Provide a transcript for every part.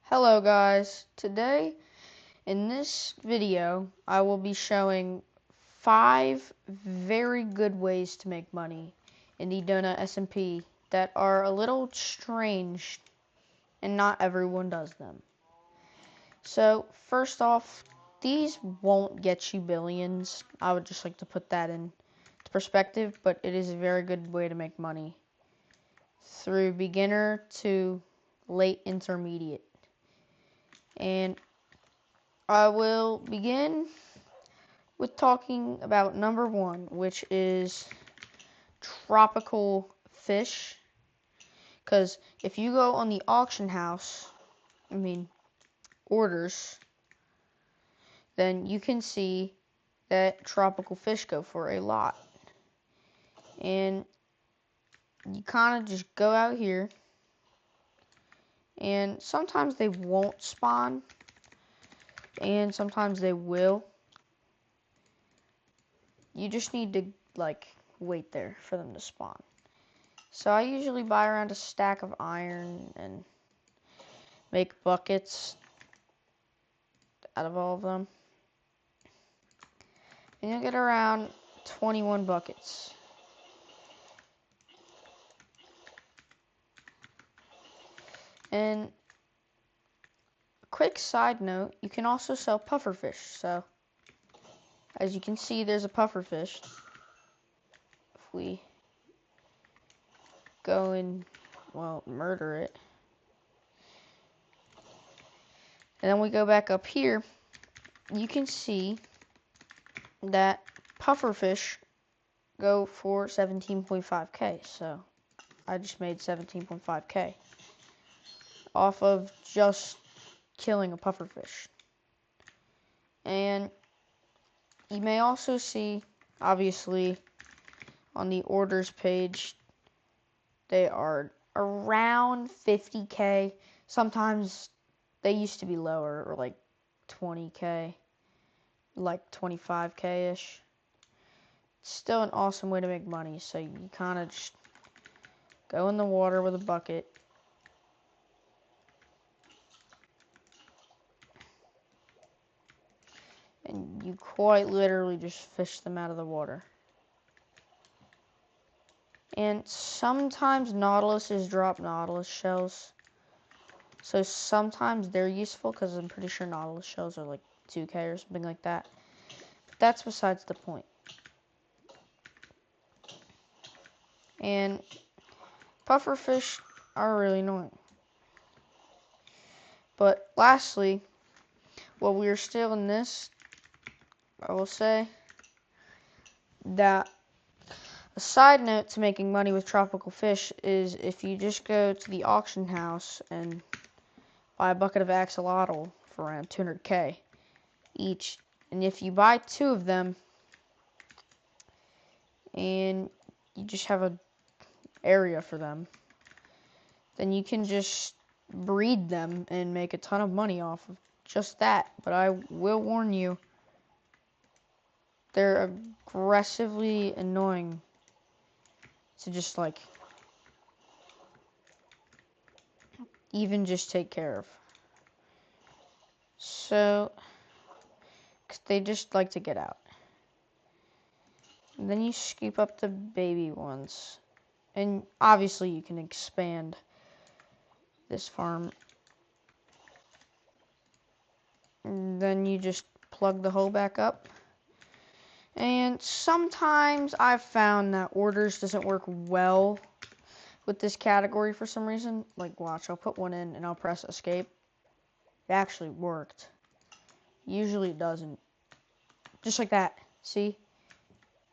Hello guys, today in this video I will be showing 5 very good ways to make money in the Donut SMP that are a little strange and not everyone does them. So first off, these won't get you billions. I would just like to put that in perspective, but it is a very good way to make money through beginner to late intermediate. And I will begin with talking about number 1, which is tropical fish. Because if you go on the auction house, orders, then you can see that tropical fish go for a lot. And you kind of just go out here, and sometimes they won't spawn, and sometimes they will. You just need to wait there for them to spawn. So I usually buy around a stack of iron and make buckets out of all of them. And you'll get around 21 buckets. And a quick side note, you can also sell pufferfish. So as you can see, there's a pufferfish. If we go and, murder it. And then we go back up here, you can see that pufferfish go for 17.5k. So I just made 17.5k off of just killing a pufferfish. And you may also see, obviously, on the orders page, they are around 50k. Sometimes they used to be lower, or like 20k, like 25k-ish. Still an awesome way to make money. So you kind of just go in the water with a bucket, and you quite literally just fish them out of the water. And sometimes nautiluses drop nautilus shells. So sometimes they're useful, because I'm pretty sure nautilus shells are like 2k or something like that. But that's besides the point. And pufferfish are really annoying. But lastly, while we are still in this, I will say that a side note to making money with tropical fish is if you just go to the auction house and buy a bucket of axolotl for around 200k each, and if you buy 2 of them and you just have an area for them, then you can just breed them and make a ton of money off of just that. But I will warn you, they're aggressively annoying to just even just take care of. So, 'cause they just like to get out. And then you scoop up the baby ones. And obviously you can expand this farm. And then you just plug the hole back up. And sometimes I've found that orders doesn't work well with this category for some reason. Like, watch, I'll put one in and I'll press escape. It actually worked. Usually it doesn't. Just like that. See?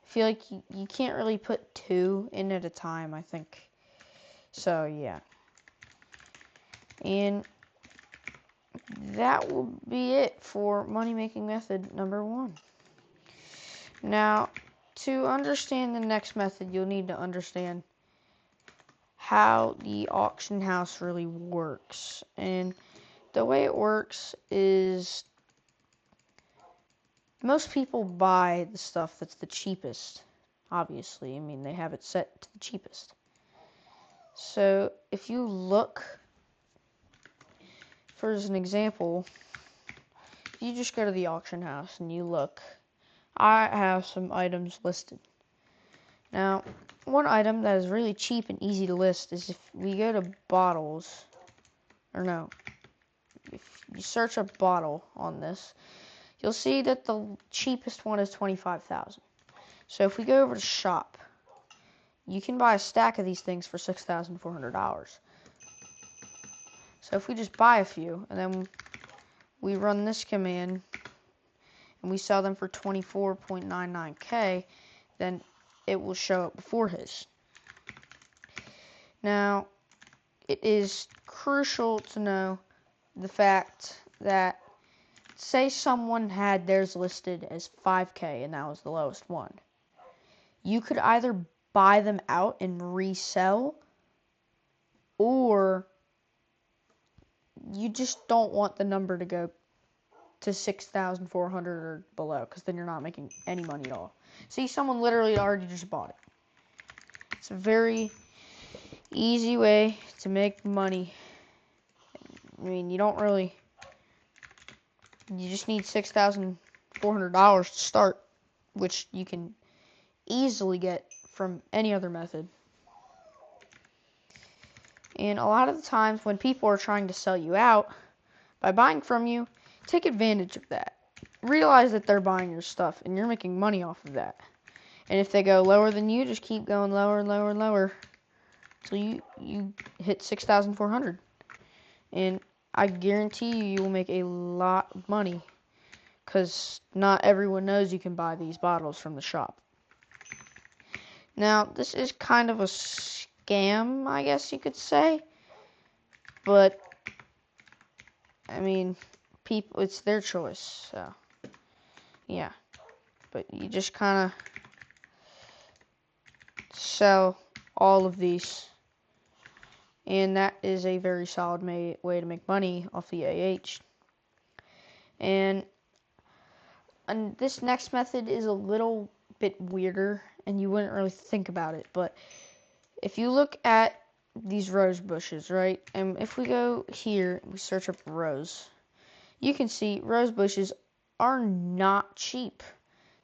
I feel like you can't really put 2 in at a time, I think. So, yeah. And that will be it for money-making method number 1. Now, to understand the next method, you'll need to understand how the auction house really works. And the way it works is most people buy the stuff that's the cheapest. Obviously, they have it set to the cheapest. So if you look for as an example, if you just go to the auction house and you look, I have some items listed. Now, one item that is really cheap and easy to list is if we go to bottles, or no, if you search a bottle on this, you'll see that the cheapest one is 25,000. So if we go over to shop, you can buy a stack of these things for $6,400. So if we just buy a few and then we run this command and we sell them for 24.99K, then it will show up before his. Now, it is crucial to know the fact that, say someone had theirs listed as 5K and that was the lowest one. You could either buy them out and resell, or you just don't want the number to go to 6,400 or below, because then you're not making any money at all. See, someone literally already just bought it. It's a very easy way to make money. I mean, you just need $6,400 to start, which you can easily get from any other method. And a lot of the times when people are trying to sell you out by buying from you, take advantage of that. Realize that they're buying your stuff and you're making money off of that. And if they go lower than you, just keep going lower and lower and lower until you hit 6,400. And I guarantee you will make a lot of money, because not everyone knows you can buy these bottles from the shop. Now, this is kind of a scam, I guess you could say, but I mean, people, it's their choice, so yeah. But you just kind of sell all of these, and that is a very solid way to make money off the AH. And this next method is a little bit weirder, and you wouldn't really think about it, but if you look at these rose bushes, right, and if we go here and we search up rose, you can see rose bushes are not cheap.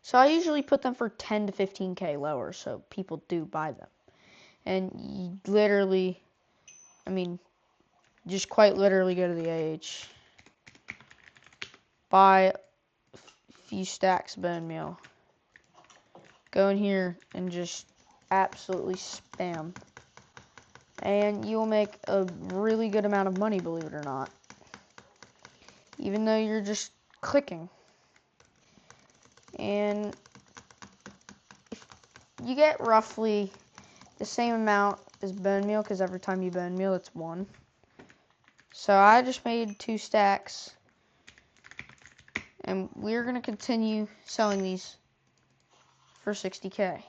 So I usually put them for 10 to 15K lower, so people do buy them. And you literally, I mean, just quite literally go to the AH, buy a few stacks of bone meal, go in here and just absolutely spam, and you'll make a really good amount of money, believe it or not, even though you're just clicking. And if you get roughly the same amount as bone meal, because every time you bone meal it's 1. So I just made 2 stacks, and we're going to continue selling these for 60K.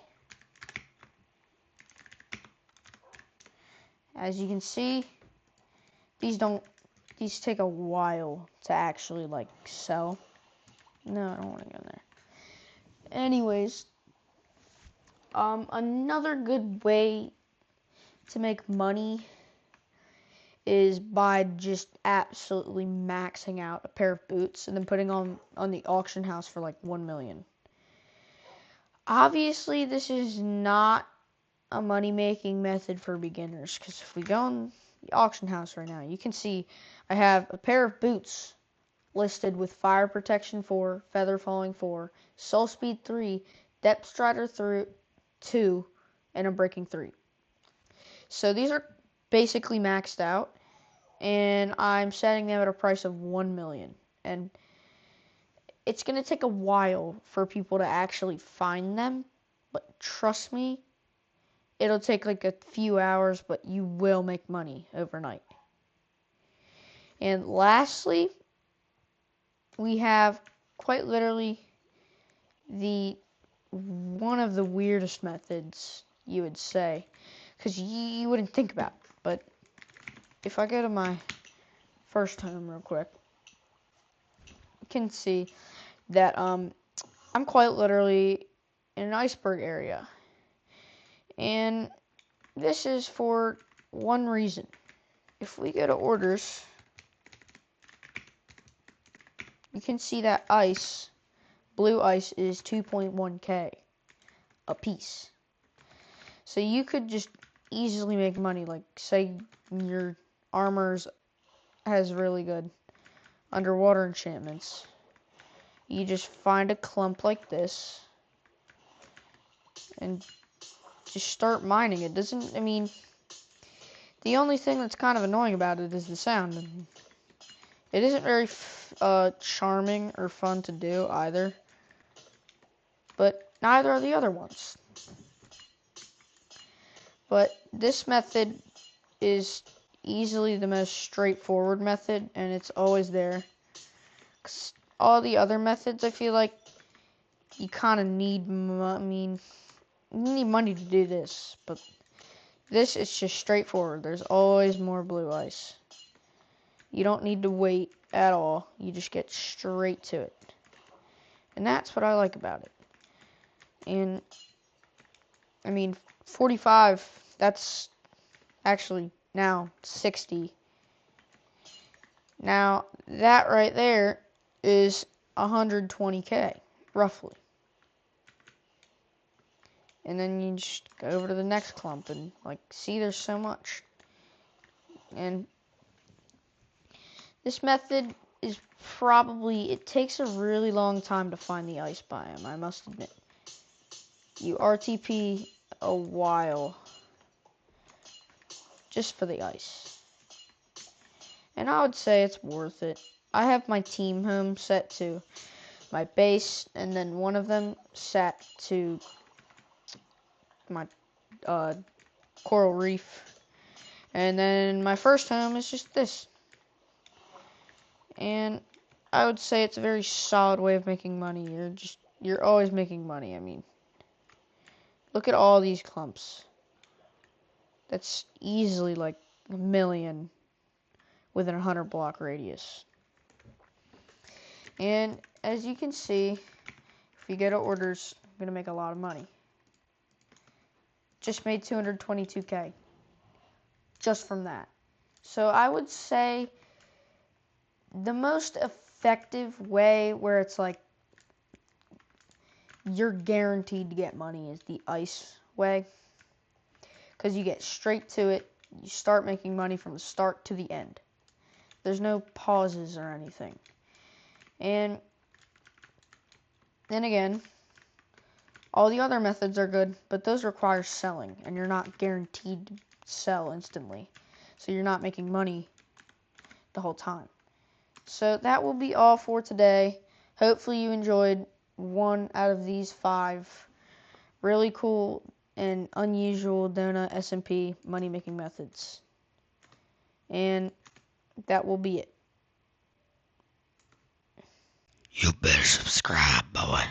As you can see, these take a while to actually like sell. No, I don't want to go there. Anyways, another good way to make money is by just absolutely maxing out a pair of boots and then putting on the auction house for like 1 million. Obviously, this is not a money-making method for beginners, because if we go on the auction house right now, you can see I have a pair of boots listed with fire protection 4, feather falling 4, soul speed 3, depth strider 2, and a breaking 3. So these are basically maxed out, and I'm setting them at a price of 1 million. And it's going to take a while for people to actually find them, but trust me, it'll take like a few hours, but you will make money overnight. And lastly, we have quite literally one of the weirdest methods, you would say, because you wouldn't think about it. But if I go to my first home real quick, you can see that I'm quite literally in an iceberg area. And this is for one reason. If we go to orders you can see that ice, blue ice, is 2.1K a piece. So you could just easily make money. Like, say your armors has really good underwater enchantments. You just find a clump like this and just start mining. It doesn't, I mean, the only thing that's kind of annoying about it is the sound. It isn't very charming or fun to do either, but neither are the other ones. But this method is easily the most straightforward method, and it's always there. 'Cause all the other methods, I feel like you kind of need, you need money to do this, but this is just straightforward. There's always more blue ice. You don't need to wait at all. You just get straight to it. And that's what I like about it. And, I mean, 45, that's actually now 60. Now, that right there is 120K, roughly. And then you just go over to the next clump and, like, see, there's so much. And this method is probably, it takes a really long time to find the ice biome, I must admit. You RTP a while just for the ice. And I would say it's worth it. I have my team home set to my base, and then one of them set to my coral reef. And then my first home is just this. And I would say it's a very solid way of making money. You're always making money. I mean, look at all these clumps. That's easily like 1 million within a 100 block radius. And as you can see, if you go to orders, I'm going to make a lot of money. Just made 222K just from that. So I would say the most effective way where it's like you're guaranteed to get money is the ice way. Because you get straight to it. You start making money from the start to the end. There's no pauses or anything. And then again, all the other methods are good, but those require selling, and you're not guaranteed to sell instantly. So you're not making money the whole time. So that will be all for today. Hopefully you enjoyed one out of these 5 really cool and unusual Donut SMP money-making methods. And that will be it. You better subscribe, boy.